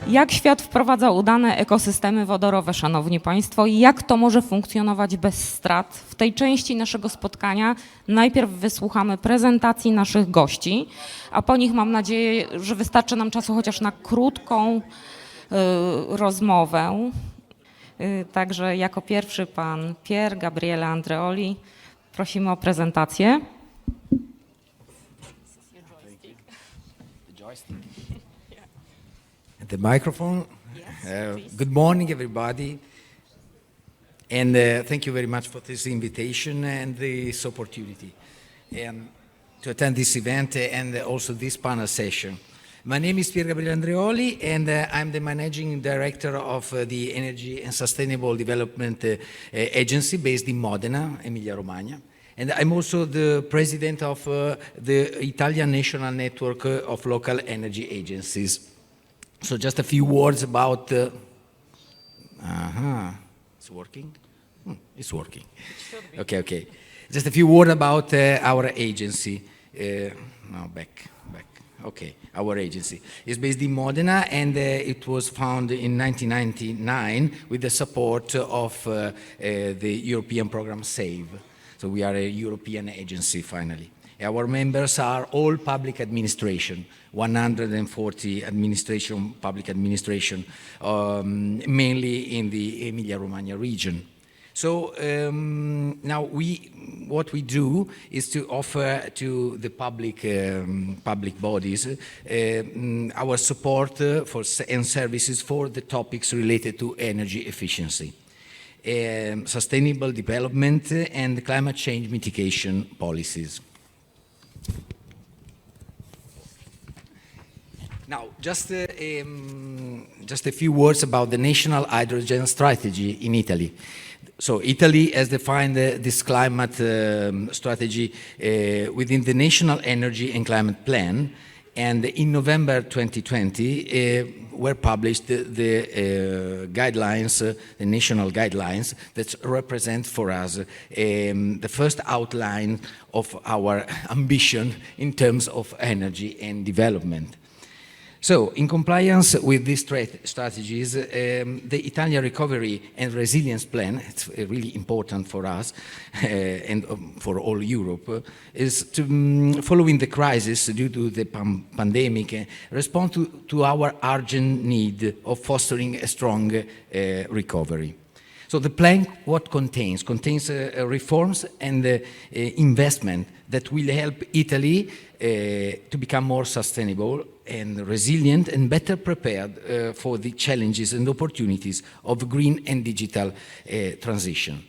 Jak świat wprowadza udane ekosystemy wodorowe, szanowni państwo, i jak to może funkcjonować bez strat? W tej części naszego spotkania najpierw wysłuchamy prezentacji naszych gości, a po nich mam nadzieję, że wystarczy nam czasu chociaż na krótką rozmowę. Także jako pierwszy pan Pier Gabriele Andreoli. Prosimy o prezentację. The microphone. Good morning, everybody. And thank you very much for this invitation and this opportunity to attend this event and also this panel session. My name is Pier Gabriele Andreoli, and I'm the Managing Director of the Energy and Sustainable Development Agency based in Modena, Emilia-Romagna. And I'm also the President of the Italian National Network of Local Energy Agencies. So just a few words about... It's working? It's working. Okay. Just a few words about our agency. Back. Okay, our agency is based in Modena, and it was founded in 1999 with the support of the European program SAVE. So we are a European agency, finally. Our members are all public administration, 140 public administration, mainly in the Emilia-Romagna region. So now what we do is to offer to the public bodies our support and services for the topics related to energy efficiency, sustainable development, and climate change mitigation policies. Now, just a few words about the national hydrogen strategy in Italy. So Italy has defined this climate strategy within the National Energy and Climate Plan, and in November 2020 were published the guidelines, the national guidelines that represent for us the first outline of our ambition in terms of energy and development. So, in compliance with these strategies, the Italian Recovery and Resilience Plan, it's really important for us and for all Europe, is to, following the crisis due to the pandemic, respond to our urgent need of fostering a strong recovery. So the plan, what contains reforms and investment that will help Italy to become more sustainable and resilient and better prepared for the challenges and opportunities of green and digital transition.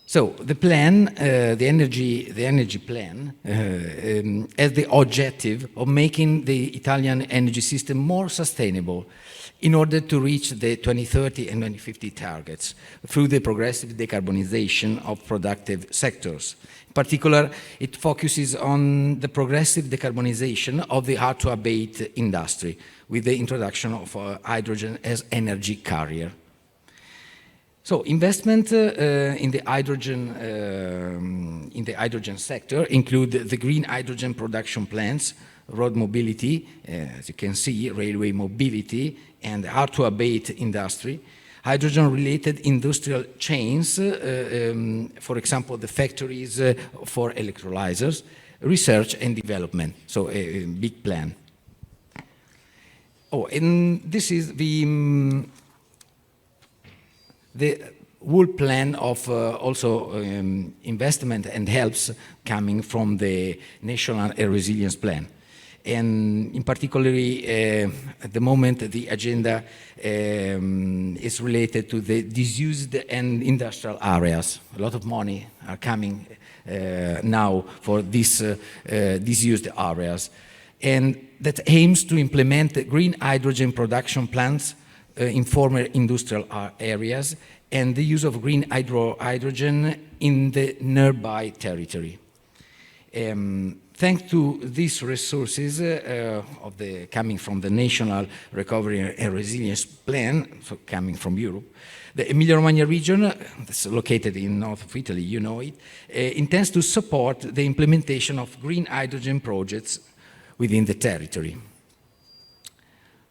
So the plan, the energy plan, has the objective of making the Italian energy system more sustainable in order to reach the 2030 and 2050 targets through the progressive decarbonization of productive sectors. In particular, it focuses on the progressive decarbonization of the hard-to-abate industry with the introduction of hydrogen as energy carrier. So investment in the hydrogen sector include the green hydrogen production plants, road mobility, as you can see, railway mobility, and hard-to-abate industry, hydrogen-related industrial chains, for example, the factories for electrolyzers, research and development, so a big plan. Oh, and this is the whole plan of also investment and helps coming from the National Resilience Plan. And in particular, at the moment, the agenda is related to the disused and industrial areas. A lot of money are coming now for these disused areas. And that aims to implement green hydrogen production plants in former industrial areas and the use of green hydrogen in the nearby territory. Thanks to these resources coming from the National Recovery and Resilience Plan, so coming from Europe, the Emilia-Romagna region, that's located in north of Italy, you know it, intends to support the implementation of green hydrogen projects within the territory.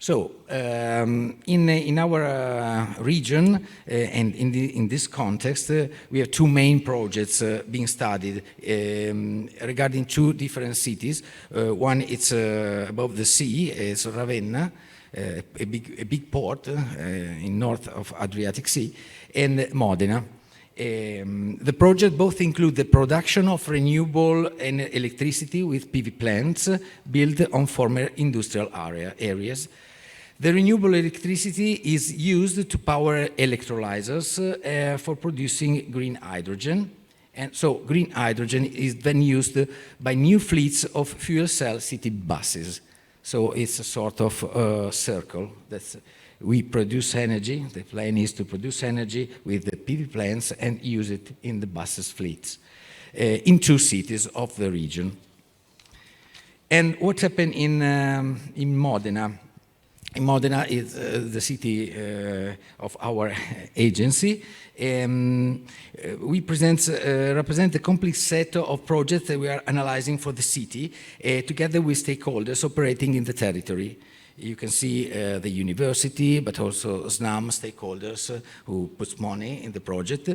So, in our region, and in this context, we have two main projects being studied regarding two different cities. One is above the sea, it's Ravenna, a big port in north of Adriatic Sea, and Modena. The project both include the production of renewable electricity with PV plants built on former industrial areas. The renewable electricity is used to power electrolyzers for producing green hydrogen. And so green hydrogen is then used by new fleets of fuel cell city buses. So it's a sort of circle. We produce energy, the plan is to produce energy with the PV plants and use it in the buses fleets in two cities of the region. And what happened in Modena? Modena is the city of our agency. We represent the complete set of projects that we are analyzing for the city, together with stakeholders operating in the territory. You can see the university, but also SNAM stakeholders who put money in the project.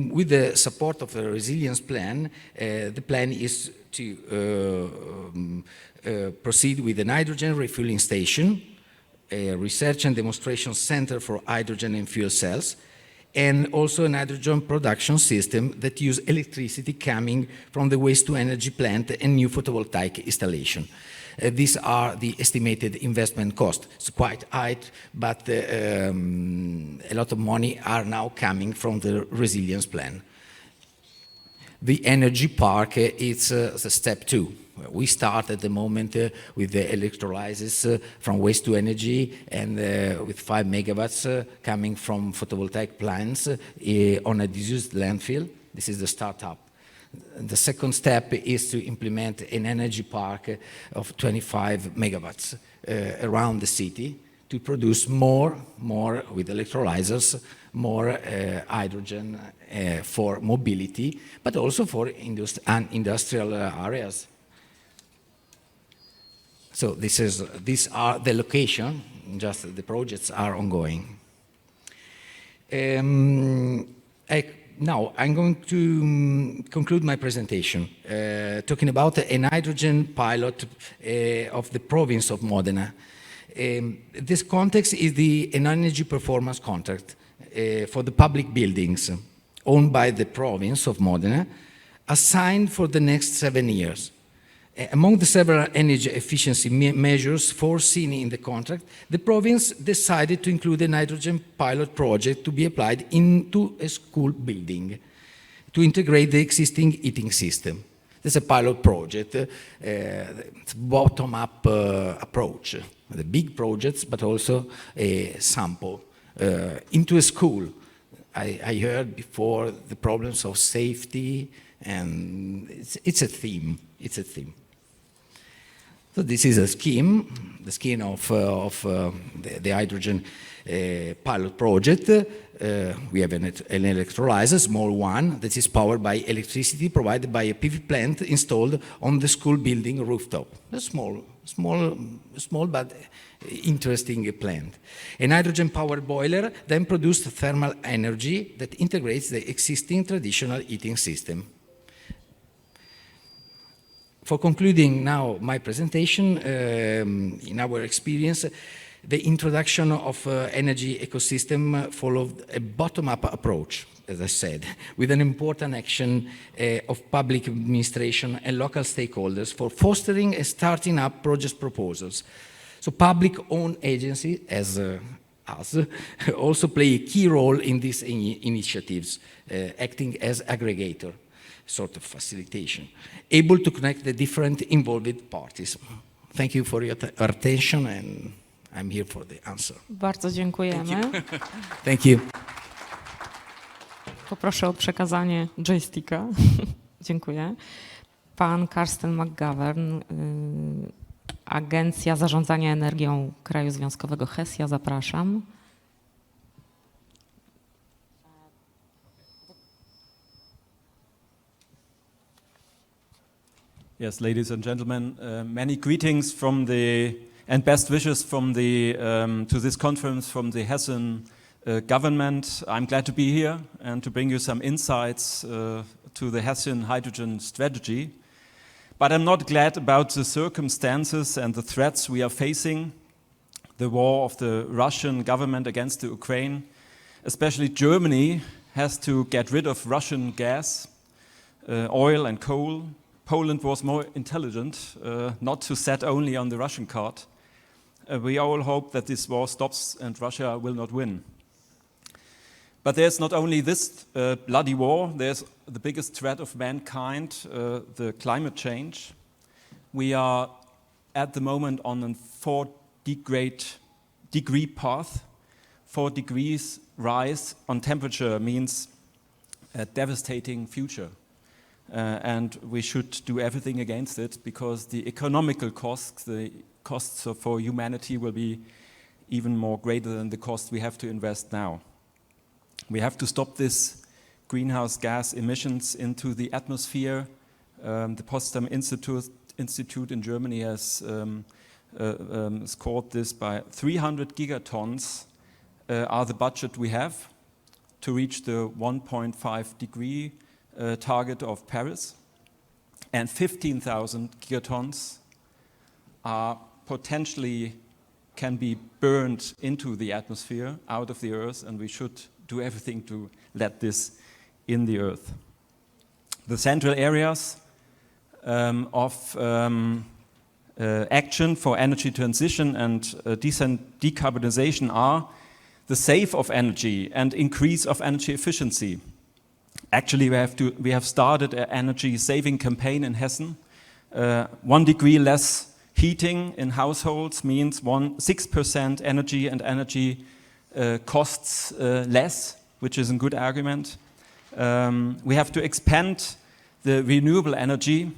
With the support of the resilience plan, the plan is to proceed with a hydrogen refueling station, a research and demonstration center for hydrogen and fuel cells, and also a hydrogen production system that use electricity coming from the waste-to-energy plant and new photovoltaic installation. These are the estimated investment cost. It's quite high, but a lot of money are now coming from the resilience plan. The energy park is step 2. We start at the moment with the electrolysis from waste to energy and with 5 megawatts coming from photovoltaic plants on a disused landfill. This is the startup. The second step is to implement an energy park of 25 megawatts around the city to produce more with electrolyzers, more hydrogen for mobility, but also for industrial areas. So these are the location, just the projects are ongoing. Now I'm going to conclude my presentation talking about a hydrogen pilot of the province of Modena. This context is the energy performance contract for the public buildings owned by the province of Modena, assigned for the next 7 years. Among the several energy efficiency measures foreseen in the contract, the province decided to include a hydrogen pilot project to be applied into a school building to integrate the existing heating system. This is a pilot project, bottom-up approach, the big projects, but also a sample into a school. I heard before the problems of safety, and it's a theme. It's a theme. So this is a scheme, the scheme of the hydrogen pilot project. We have an electrolyzer, small one, that is powered by electricity provided by a PV plant installed on the school building rooftop. A small but interesting plant. A hydrogen-powered boiler then produced thermal energy that integrates the existing traditional heating system. For concluding now my presentation, in our experience, the introduction of energy ecosystem followed a bottom-up approach, as I said, with an important action of public administration and local stakeholders for fostering and starting up project proposals. So public-owned agencies, as us, also play a key role in these initiatives, acting as aggregator, sort of facilitation, able to connect the different involved parties. Thank you for your attention, and I'm here for the answer. Bardzo dziękujemy. Thank you. Poproszę o przekazanie joysticka. Dziękuję. Pan Karsten McGovern, Agencja Zarządzania Energią Kraju Związkowego Hesja, zapraszam. Yes, ladies and gentlemen, many greetings from the and best wishes from the to this conference from the Hessen government. I'm glad to be here and to bring you some insights to the Hessian hydrogen strategy. But I'm not glad about the circumstances and the threats we are facing. The war of the Russian government against the Ukraine, especially Germany, has to get rid of Russian gas, oil and coal. Poland was more intelligent, not to set only on the Russian card. We all hope that this war stops and Russia will not win. But there's not only this bloody war, there's the biggest threat of mankind, the climate change. We are at the moment on a 4-degree path. 4 degrees rise on temperature means a devastating future. And we should do everything against it because the economical costs, the costs for humanity will be even more greater than the cost we have to invest now. We have to stop this greenhouse gas emissions into the atmosphere. The Potsdam Institute in Germany has scored this by 300 gigatons are the budget we have to reach the 1.5 degree target of Paris, and 15,000 gigatons are potentially can be burned into the atmosphere out of the earth, and we should do everything to let this in the earth. The central areas of action for energy transition and decarbonization are the save of energy and increase of energy efficiency. Actually, we have started an energy saving campaign in Hessen. 1 degree less heating in households means 6% energy and energy costs less, which is a good argument. We have to expand the renewable energy.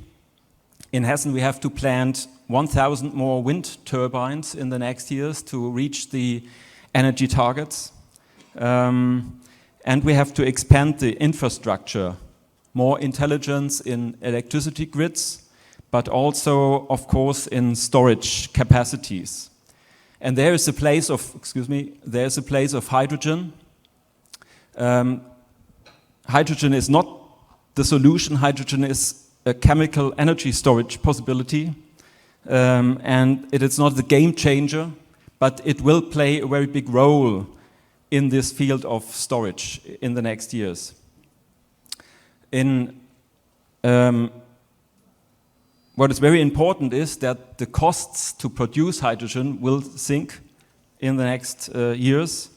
In Hessen, we have to plant 1,000 more wind turbines in the next years to reach the energy targets. And we have to expand the infrastructure, more intelligence in electricity grids, but also, of course, in storage capacities. And there is a place of, there's a place of hydrogen. Hydrogen is not the solution. Hydrogen is a chemical energy storage possibility. And it is not the game changer, but it will play a very big role in this field of storage in the next years. What is very important is that the costs to produce hydrogen will sink in the next years.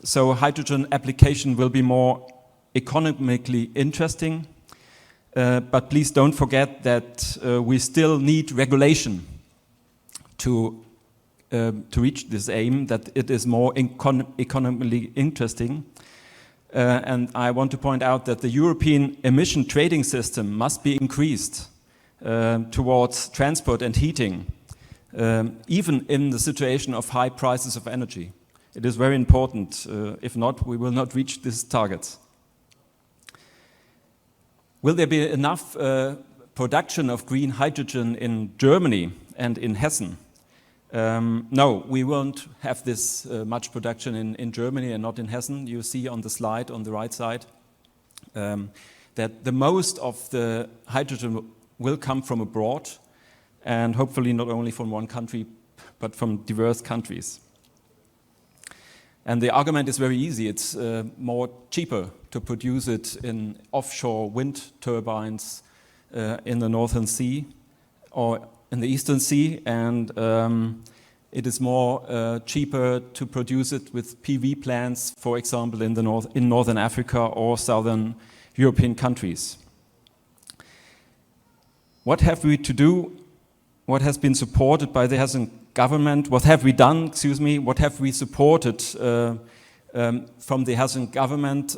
So hydrogen application will be more economically interesting. But please don't forget that we still need regulation to reach this aim, that it is more economically interesting. And I want to point out that the European emission trading system must be increased towards transport and heating, even in the situation of high prices of energy. It is very important. If not, we will not reach these targets. Will there be enough production of green hydrogen in Germany and in Hessen? No, we won't have this much production in Germany and not in Hessen. You see on the slide on the right side that the most of the hydrogen will come from abroad, and hopefully not only from one country, but from diverse countries. And the argument is very easy. It's more cheaper to produce it in offshore wind turbines in the Northern Sea or in the Eastern Sea, and it is more cheaper to produce it with PV plants, for example, in Northern Africa or Southern European countries. What have we to do? What has been supported by the Hessian government? What have we done? What have we supported from the Hessian government?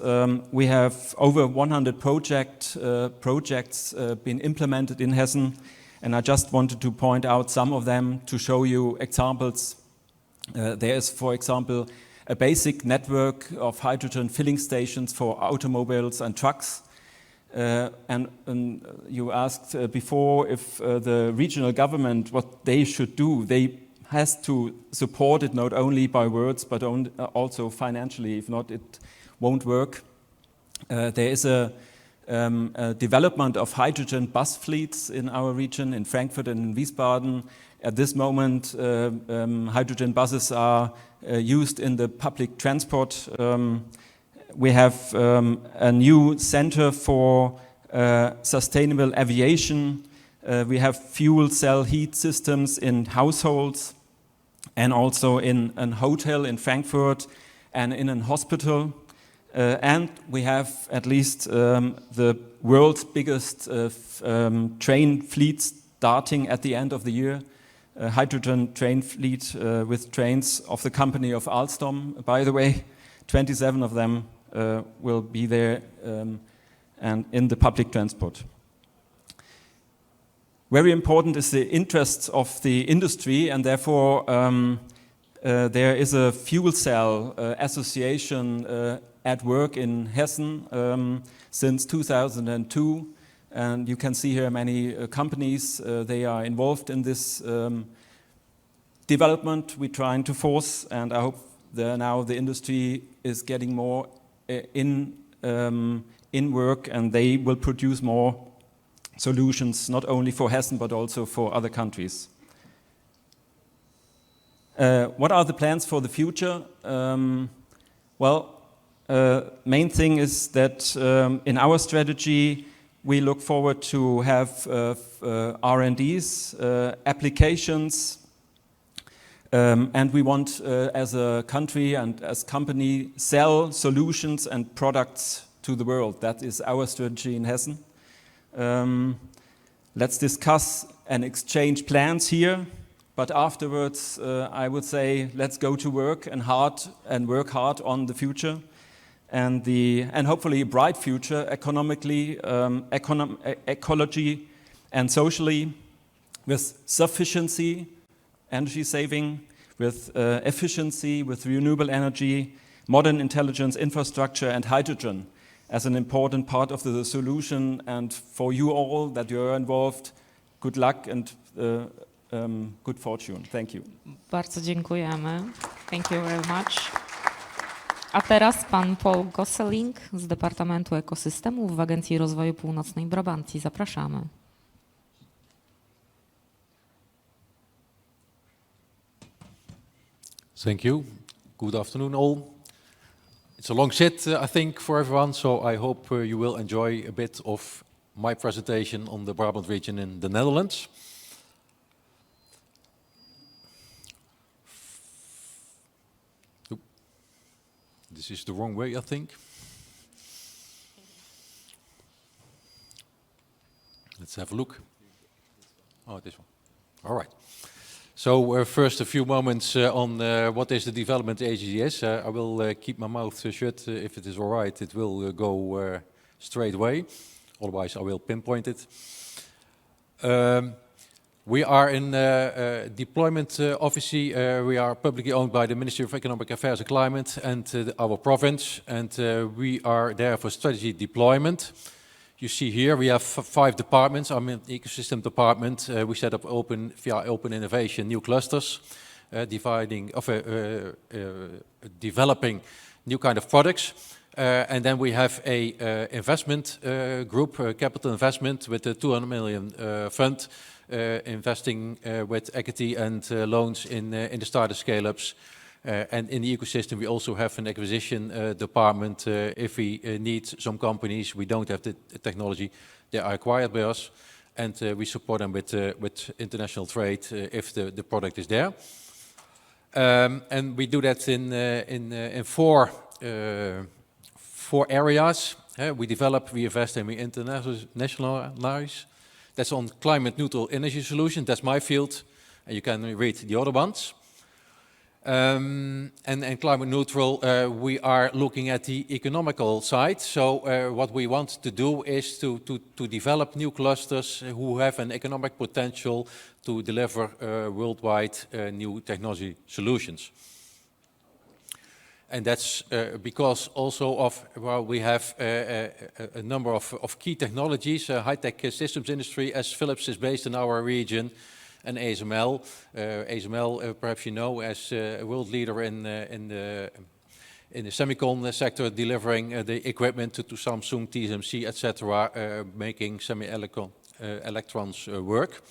We have over 100 projects been implemented in Hessen, and I just wanted to point out some of them to show you examples. There is, for example, a basic network of hydrogen filling stations for automobiles and trucks. And you asked before if the regional government, what they should do. They has to support it not only by words but also financially. If not, it won't work. There is a development of hydrogen bus fleets in our region, in Frankfurt and in Wiesbaden. At this moment, hydrogen buses are used in the public transport. We have a new center for sustainable aviation. We have fuel cell heat systems in households and also in a hotel in Frankfurt and in a hospital. And we have at least the world's biggest train fleet starting at the end of the year. A hydrogen train fleet with trains of the company of Alstom, by the way. 27 of them will be there and in the public transport. Very important is the interests of the industry, and therefore there is a fuel cell association at work in Hessen since 2002. And you can see here many companies, they are involved in this development we're trying to force, and I hope that now the industry is getting more in work, and they will produce more solutions, not only for Hessen but also for other countries. What are the plans for the future? Main thing is that in our strategy we look forward to have R&Ds, applications, and we want as a country and as company sell solutions and products to the world. That is our strategy in Hessen. Let's discuss and exchange plans here, but afterwards I would say let's go to work and work hard on the future and hopefully a bright future economically, ecology and socially, with sufficiency, energy saving, with efficiency, with renewable energy, modern intelligence, infrastructure and hydrogen as an important part of the solution. And for you all that you are involved, good luck and good fortune. Thank you. Bardzo dziękujemy. Thank you very much. A teraz pan Paul Gosselin z Departamentu Ekosystemów w Agencji Rozwoju Północnej Brabancji. Zapraszamy. Thank you. Good afternoon all. It's a long sit, I think, for everyone, so I hope you will enjoy a bit of my presentation on the Brabant region in the Netherlands. This is the wrong way, I think. Let's have a look. Oh, this one. All right. So first a few moments on what is the development AGS. I will keep my mouth shut. If it is all right, it will go straight away. Otherwise, I will pinpoint it. We are in deployment office. We are publicly owned by the Ministry of Economic Affairs and Climate and our province. And we are there for strategy deployment. You see here we have 5 departments. I'm in the ecosystem department. We set up via open innovation new clusters, developing new kind of products. And then we have a investment group, capital investment with a 200 million fund, investing with equity and loans in the startup scale-ups. And in the ecosystem, we also have an acquisition department. If we need some companies, we don't have the technology, they are acquired by us, and we support them with international trade if the product is there. And we do that in 4 areas. We develop, we invest, and we internationalize. That's on climate neutral energy solutions. That's my field, and you can read the other ones. And climate neutral, we are looking at the economical side. So what we want to do is to develop new clusters who have an economic potential to deliver worldwide new technology solutions. And that's because also of, well, we have a number of key technologies, high-tech systems industry, as Philips is based in our region, and ASML. ASML, perhaps you know, as a world leader in the semicon sector, delivering the equipment to Samsung, TSMC, etc., making electrons work.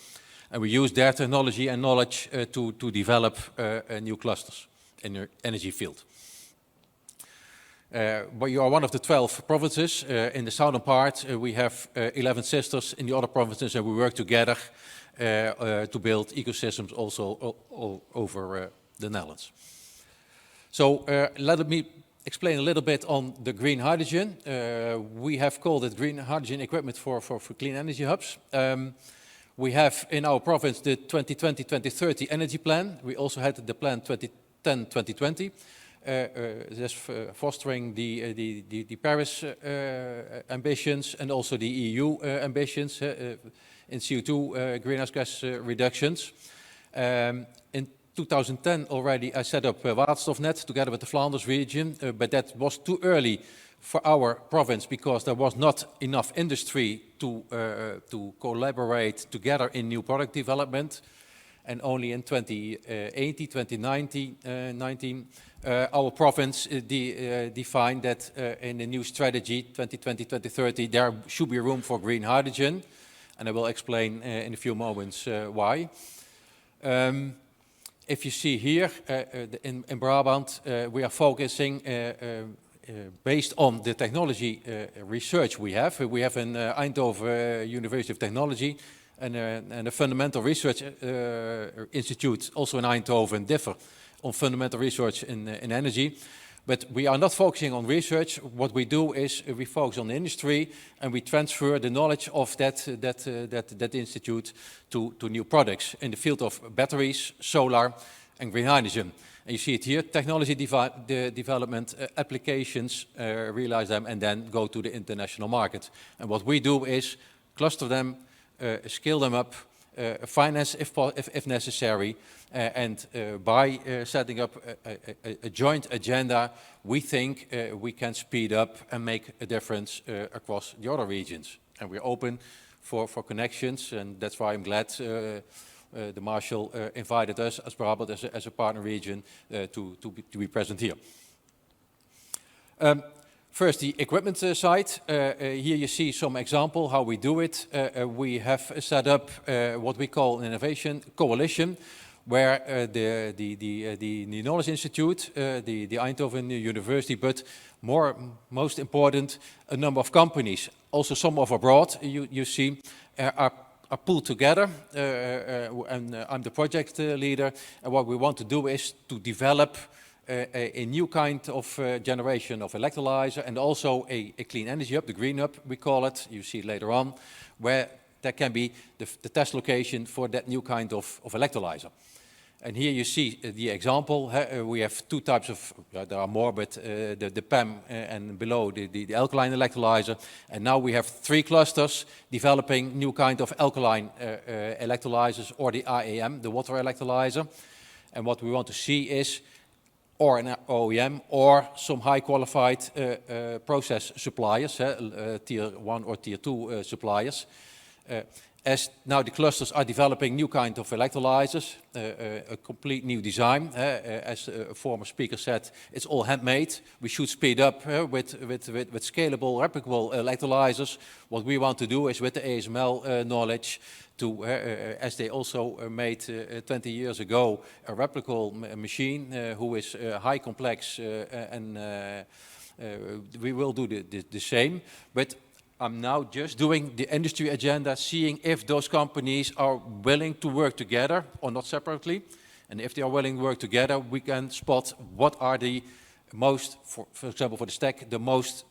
And we use their technology and knowledge to develop new clusters in the energy field. But you are one of the 12 provinces. In the southern part, we have 11 sisters in the other provinces, and we work together to build ecosystems also over the Netherlands. So let me explain a little bit on the green hydrogen. We have called it green hydrogen equipment for clean energy hubs. We have in our province the 2020-2030 energy plan. We also had the plan 2010-2020. That's fostering the Paris ambitions and also the EU ambitions in CO2 greenhouse gas reductions. In 2010 already I set up Waterstofnet together with the Flanders region, but that was too early for our province because there was not enough industry to collaborate together in new product development. And only in 2019, our province defined that in the new strategy 2020-2030 there should be room for green hydrogen, and I will explain in a few moments why. If you see here in Brabant, we are focusing based on the technology research we have. We have an Eindhoven University of Technology and a fundamental research institute, also in Eindhoven, differ on fundamental research in energy. But we are not focusing on research. What we do is we focus on the industry and we transfer the knowledge of that institute to new products in the field of batteries, solar and green hydrogen. And you see it here, technology development, applications, realize them and then go to the international market. And what we do is cluster them, scale them up, finance if necessary, and by setting up a joint agenda, we think we can speed up and make a difference across the other regions. And we're open for connections, and that's why I'm glad the Marshal invited us as Brabant as a partner region to be present here. First, the equipment side. Here you see some example how we do it. We have set up what we call an innovation coalition, where the Knowledge Institute, the Eindhoven University, but most important, a number of companies, also some of abroad, you see, are pulled together, and I'm the project leader, and what we want to do is to develop a new kind of generation of electrolyzer and also a clean energy hub, the green hub we call it, you see it later on, where there can be the test location for that new kind of electrolyzer. And here you see the example. We have two types of, there are more, but the PEM and below the alkaline electrolyzer. And now we have 3 clusters developing new kind of alkaline electrolyzers, or the IAM, the water electrolyzer. And what we want to see is or an OEM or some high qualified process suppliers, tier 1 or tier 2 suppliers. As now the clusters are developing new kind of electrolyzers, a complete new design. As a former speaker said, it's all handmade. We should speed up with scalable, replicable electrolyzers. What we want to do is with the ASML knowledge to, as they also made 20 years ago, a replicable machine who is high complex, and we will do the same. But I'm now just doing the industry agenda, seeing if those companies are willing to work together or not separately. And if they are willing to work together, we can spot what are the most, for example, for the stack, the most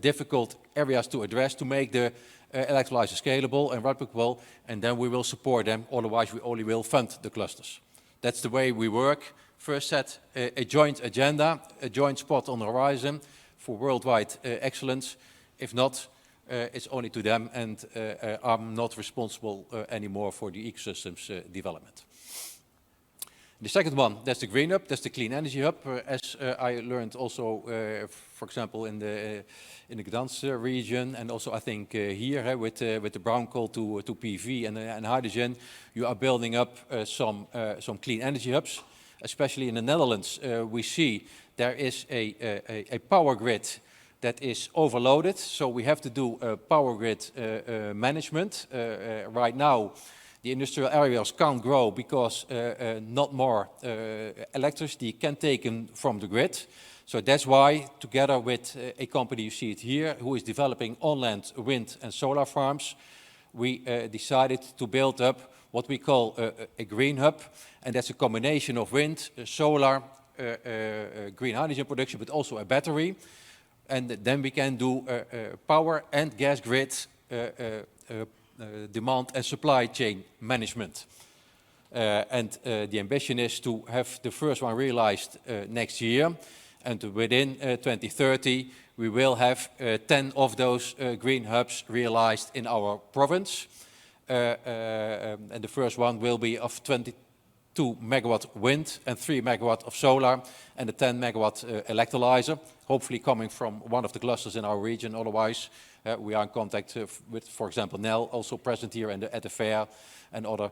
difficult areas to address to make the electrolyzer scalable and replicable, and then we will support them, otherwise we only will fund the clusters. That's the way we work. First set a joint agenda, a joint spot on the horizon for worldwide excellence. If not, it's only to them, and I'm not responsible anymore for the ecosystems development. The second one, that's the green hub, that's the clean energy hub. As I learned also, for example, in the Gdansk region, and also I think here with the brown coal to PV and hydrogen, you are building up some clean energy hubs. Especially in the Netherlands, we see there is a power grid that is overloaded, so we have to do power grid management. Right now, the industrial areas can't grow because not more electricity can taken from the grid. So that's why, together with a company, you see it here, who is developing on-land wind and solar farms, we decided to build up what we call a green hub, and that's a combination of wind, solar, green hydrogen production, but also a battery. And then we can do power and gas grid demand and supply chain management. And the ambition is to have the first one realized next year, and within 2030 we will have 10 of those green hubs realized in our province. And the first one will be of 22 megawatt wind and 3 megawatt of solar and a 10 megawatt electrolyzer, hopefully coming from one of the clusters in our region. Otherwise, we are in contact with, for example, Nel, also present here at the fair, and other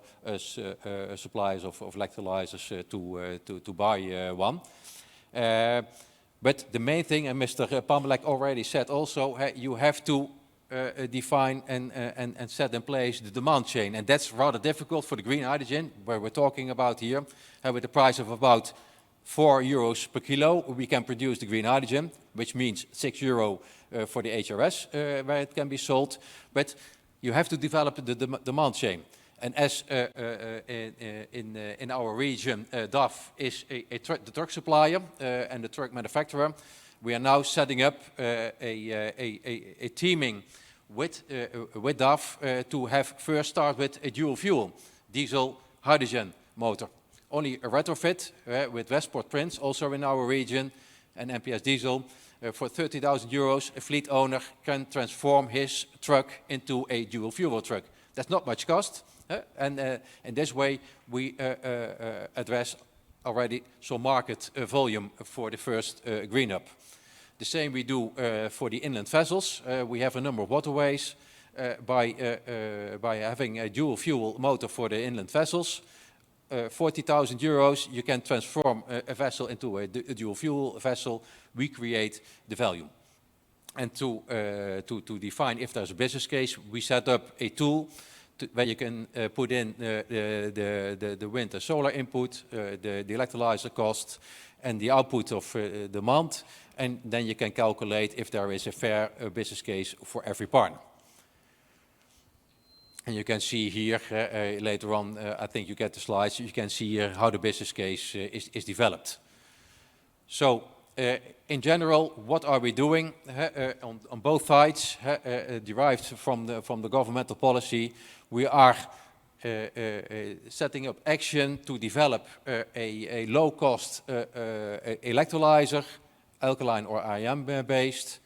suppliers of electrolyzers to buy one. But the main thing, and Mr. Pamelek already said also, you have to define and set in place the demand chain. And that's rather difficult for the green hydrogen, where we're talking about here. With the price of about €4 per kilo, we can produce the green hydrogen, which means €6 for the HRS, where it can be sold. But you have to develop the demand chain. And as in our region, DAF is the truck supplier and the truck manufacturer, we are now setting up a teaming with DAF to have first start with a dual fuel, diesel hydrogen motor. Only a retrofit with Westport Prince, also in our region, and MPS diesel. For €30,000, a fleet owner can transform his truck into a dual fuel truck. That's not much cost. And in this way, we address already some market volume for the first green hub. The same we do for the inland vessels. We have a number of waterways by having a dual fuel motor for the inland vessels. €40,000, you can transform a vessel into a dual fuel vessel. We create the value. And to define if there's a business case, we set up a tool where you can put in the wind and solar input, the electrolyzer cost, and the output of demand, and then you can calculate if there is a fair business case for every partner. And you can see here later on, I think you get the slides, you can see here how the business case is developed. So in general, what are we doing on both sides, derived from the governmental policy? We are setting up action to develop a low-cost electrolyzer, alkaline or IM based,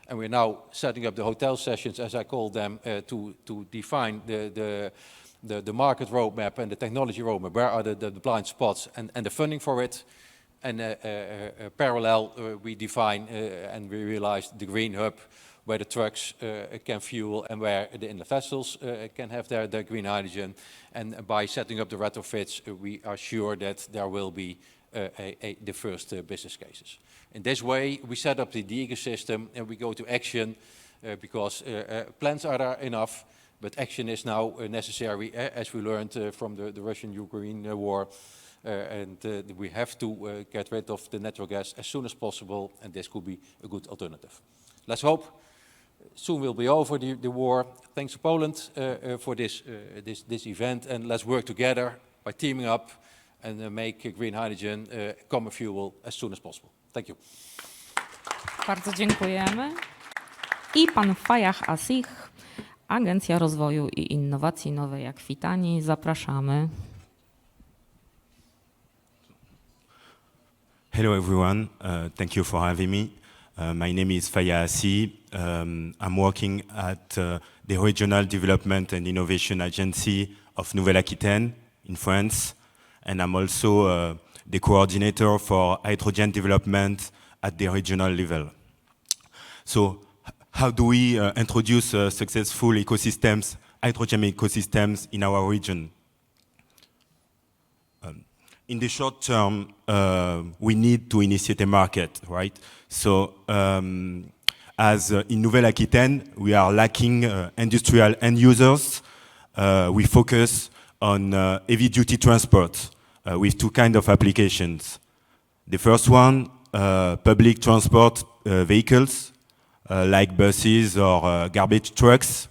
and we're now setting up the hotel sessions, as I call them, to define the market roadmap and the technology roadmap. Where are the blind spots and the funding for it? And parallel, we define and we realize the green hub, where the trucks can fuel and where the inland vessels can have their green hydrogen. And by setting up the retrofits, we are sure that there will be the first business cases. In this way, we set up the ecosystem and we go to action because plans are there enough, but action is now necessary, as we learned from the Russian-Ukraine war. And we have to get rid of the natural gas as soon as possible, and this could be a good alternative. Let's hope soon will be over the war. Thanks to Poland for this event, and let's work together by teaming up and make green hydrogen common fuel as soon as possible. Thank you. Bardzo dziękujemy. I pan Fajah Asih, Agencja Rozwoju i Innowacji Nowej Akwitanii. Zapraszamy. Hello everyone, thank you for having me. My name is Fajah Asih. I'm working at the Regional Development and Innovation Agency of Nouvelle-Aquitaine in France. and I'm also the coordinator for hydrogen development at the regional level. So how do we introduce successful ecosystems, hydrogen ecosystems in our region? In the short term, we need to initiate a market, right? So as in Nouvelle-Aquitaine, we are lacking industrial end users. We focus on heavy-duty transport with two kinds of applications. The first one, public transport vehicles, like buses or garbage trucks.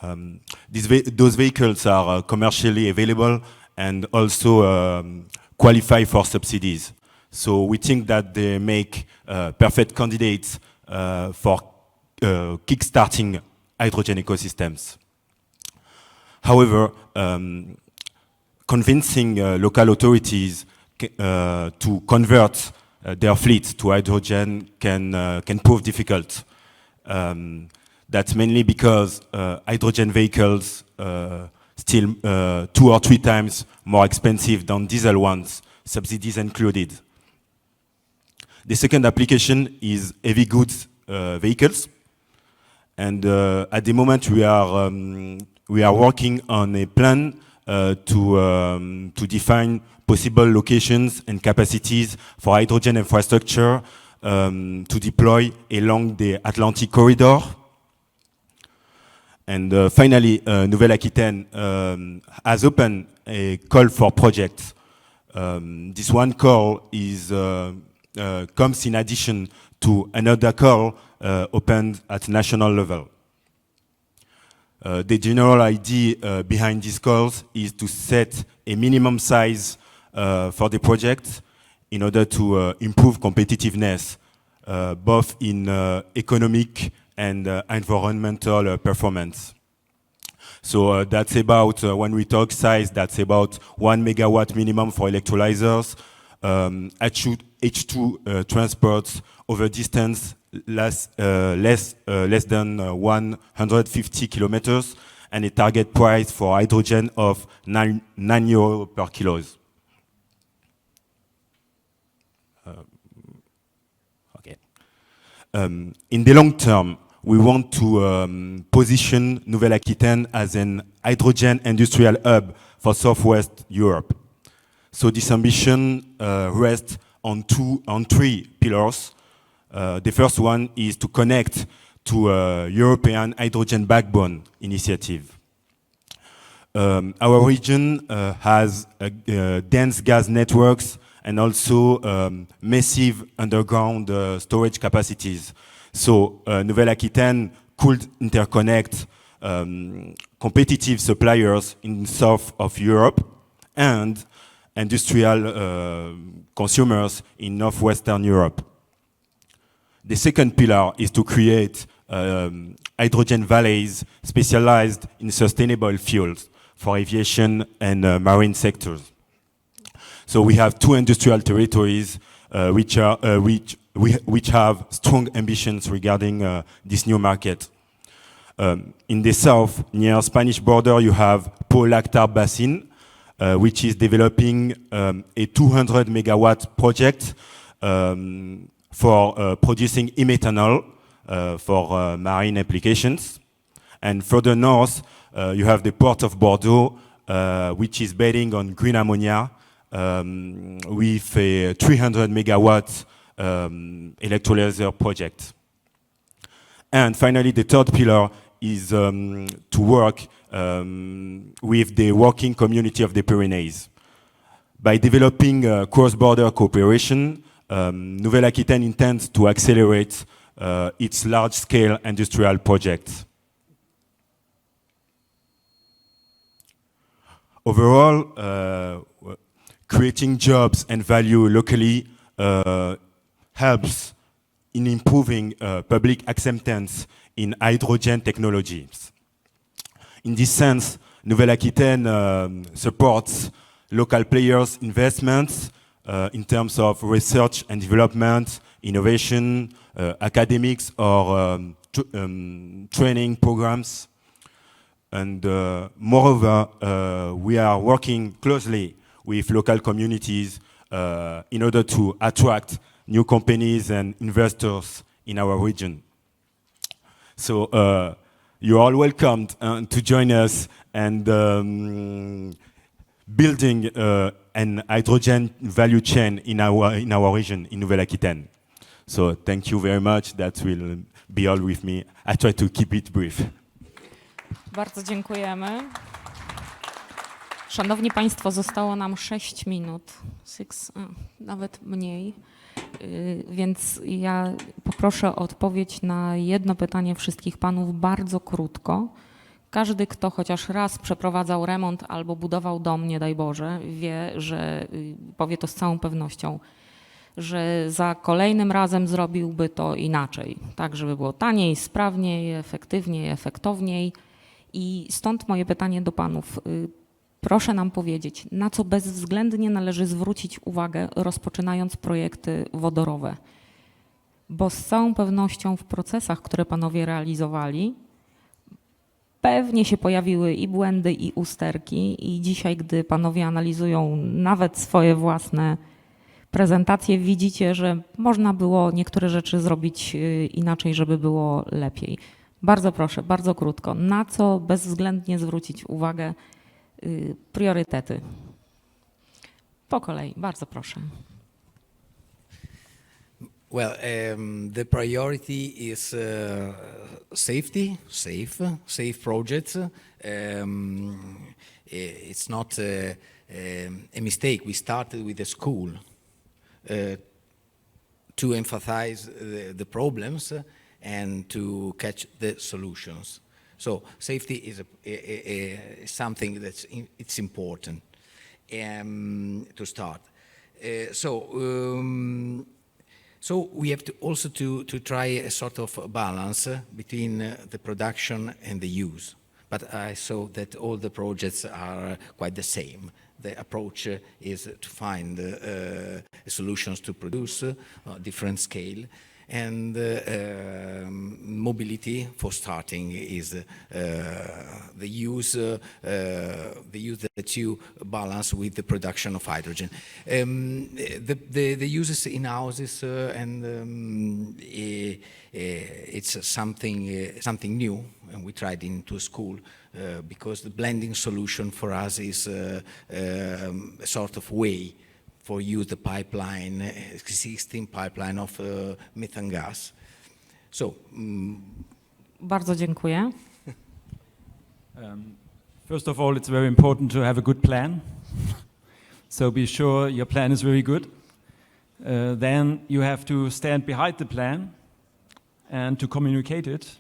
Those vehicles are commercially available and also qualify for subsidies. So we think that they make perfect candidates for kickstarting hydrogen ecosystems. However, convincing local authorities to convert their fleets to hydrogen can prove difficult. That's mainly because hydrogen vehicles still 2 or 3 times more expensive than diesel ones, subsidies included. The second application is heavy goods vehicles, and at the moment we are working on a plan to define possible locations and capacities for hydrogen infrastructure to deploy along the Atlantic corridor. And finally, Nouvelle-Aquitaine has opened a call for projects. This one call comes in addition to another call opened at national level. The general idea behind these calls is to set a minimum size for the project in order to improve competitiveness, both in economic and environmental performance. So that's about, when we talk size, that's about 1 megawatt minimum for electrolyzers, H2 transports over distance less than 150 kilometers, and a target price for hydrogen of 9 euro per kilos. Okay. In the long term, we want to position Nouvelle-Aquitaine as an hydrogen industrial hub for Southwest Europe. So this ambition rests on 3 pillars. The first one is to connect to a European hydrogen backbone initiative. Our region has dense gas networks and also massive underground storage capacities. So Nouvelle-Aquitaine could interconnect competitive suppliers in south of Europe and industrial consumers in northwestern Europe. The second pillar is to create hydrogen valleys specialized in sustainable fuels for aviation and marine sectors. So we have 2 industrial territories which have strong ambitions regarding this new market. In the south, near Spanish border, you have Pau-Lactard Basin, which is developing a 200 megawatt project for producing e-methanol for marine applications. And further north, you have the port of Bordeaux, which is betting on green ammonia with a 300 megawatt electrolyzer project. And finally, the third pillar is to work with the working community of the Pyrenees. By developing cross-border cooperation, Nouvelle-Aquitaine intends to accelerate its large-scale industrial projects. Overall, creating jobs and value locally helps in improving public acceptance in hydrogen technologies. In this sense, Nouvelle-Aquitaine supports local players' investments in terms of research and development, innovation, academics, or training programs. And moreover, we are working closely with local communities in order to attract new companies and investors in our region. So you're all welcomed to join us and building an hydrogen value chain in our region, in Nouvelle-Aquitaine. So thank you very much. That will be all with me. I try to keep it brief. Bardzo dziękujemy. Szanowni Państwo, zostało nam 6 minut, nawet mniej, więc ja poproszę o odpowiedź na jedno pytanie wszystkich panów bardzo krótko. Każdy, kto chociaż raz przeprowadzał remont albo budował dom, nie daj Boże, wie, że powie to z całą pewnością, że za kolejnym razem zrobiłby to inaczej, tak żeby było taniej, sprawniej, efektywniej, efektowniej. I stąd moje pytanie do panów. Proszę nam powiedzieć, na co bezwzględnie należy zwrócić uwagę, rozpoczynając projekty wodorowe? Bo z całą pewnością w procesach, które panowie realizowali, pewnie się pojawiły i błędy, i usterki. I dzisiaj, gdy panowie analizują nawet swoje własne prezentacje, widzicie, że można było niektóre rzeczy zrobić inaczej, żeby było lepiej. Bardzo proszę, bardzo krótko, na co bezwzględnie zwrócić uwagę, priorytety? Po kolei, bardzo proszę. Well, the priority is safe projects. It's not a mistake. We started with a school to emphasize the problems and to catch the solutions. So safety is something it's important to start. So we have to also to try a sort of balance between the production and the use. But I saw that all the projects are quite the same. The approach is to find solutions to produce different scale. And mobility for starting is the use that you balance with the production of hydrogen. The uses in houses it's something new, and we tried into a school because the blending solution for us is a sort of way for use the pipeline, existing pipeline of methane gas. So. Bardzo dziękuję. First of all, it's very important to have a good plan. So be sure your plan is very good. Then you have to stand behind the plan and to communicate it.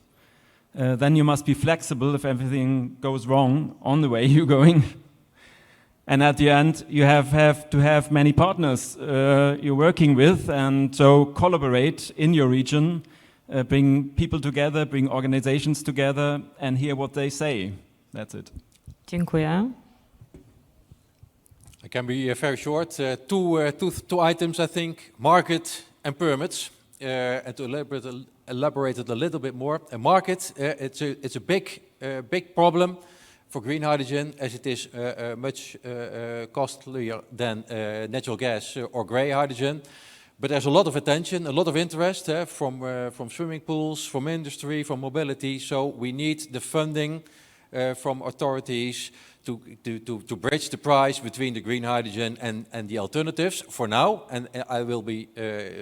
Then you must be flexible if everything goes wrong on the way you're going. And at the end, you have to have many partners you're working with, and so collaborate in your region, bring people together, bring organizations together, and hear what they say. That's it. Dziękuję. I can be very short. Two items, I think: market and permits. And to elaborate it a little bit more, a market it's a big problem for green hydrogen, as it is much costlier than natural gas or grey hydrogen. But there's a lot of attention, a lot of interest from swimming pools, from industry, from mobility. So we need the funding from authorities to bridge the price between the green hydrogen and the alternatives for now. And I will be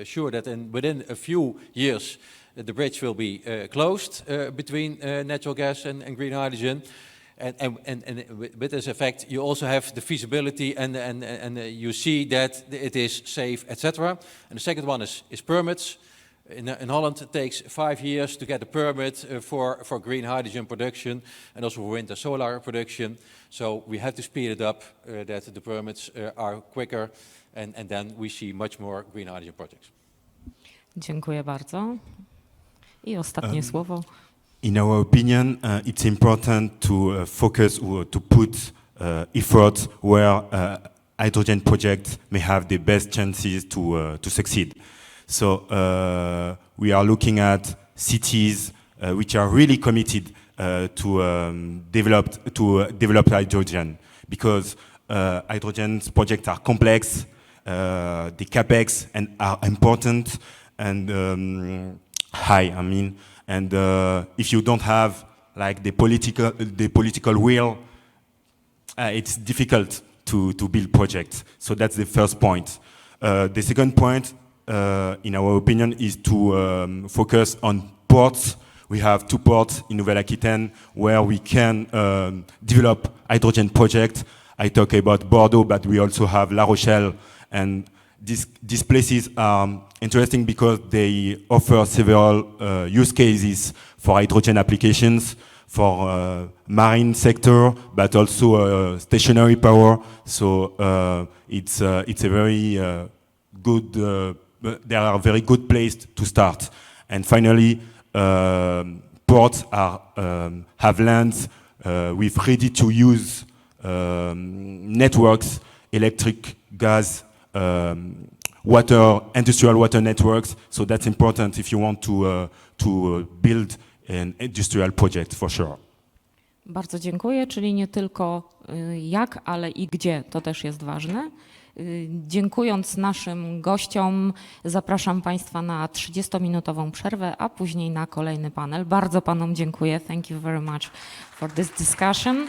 sure that within a few years the bridge will be closed between natural gas and green hydrogen. And with this effect, you also have the feasibility and you see that it is safe, etc. And the second one is permits. In Holland, it takes 5 years to get a permit for green hydrogen production and also for wind and solar production. So we have to speed it up, that the permits are quicker, and then we see much more green hydrogen projects. Dziękuję bardzo. I ostatnie słowo. In our opinion, it's important to focus or to put efforts where hydrogen projects may have the best chances to succeed. So we are looking at cities which are really committed to develop hydrogen, because hydrogen projects are complex, the capex and are important and high. I mean, and if you don't have like the political will, it's difficult to build projects. So that's the first point. The second point, in our opinion, is to focus on ports. We have 2 ports in Nouvelle-Aquitaine where we can develop hydrogen projects. I talk about Bordeaux, but we also have La Rochelle, and these places are interesting because they offer several use cases for hydrogen applications, for marine sector, but also stationary power. So it's a very good. They are a very good place to start. And finally, ports are have lands with ready-to-use networks, electric, gas, water, industrial water networks. So that's important if you want to build an industrial project for sure. Bardzo dziękuję, czyli nie tylko jak, ale i gdzie, to też jest ważne. Dziękując naszym gościom, zapraszam Państwa na 30-minutową przerwę, a później na kolejny panel. Bardzo Panom dziękuję. Thank you very much for this discussion.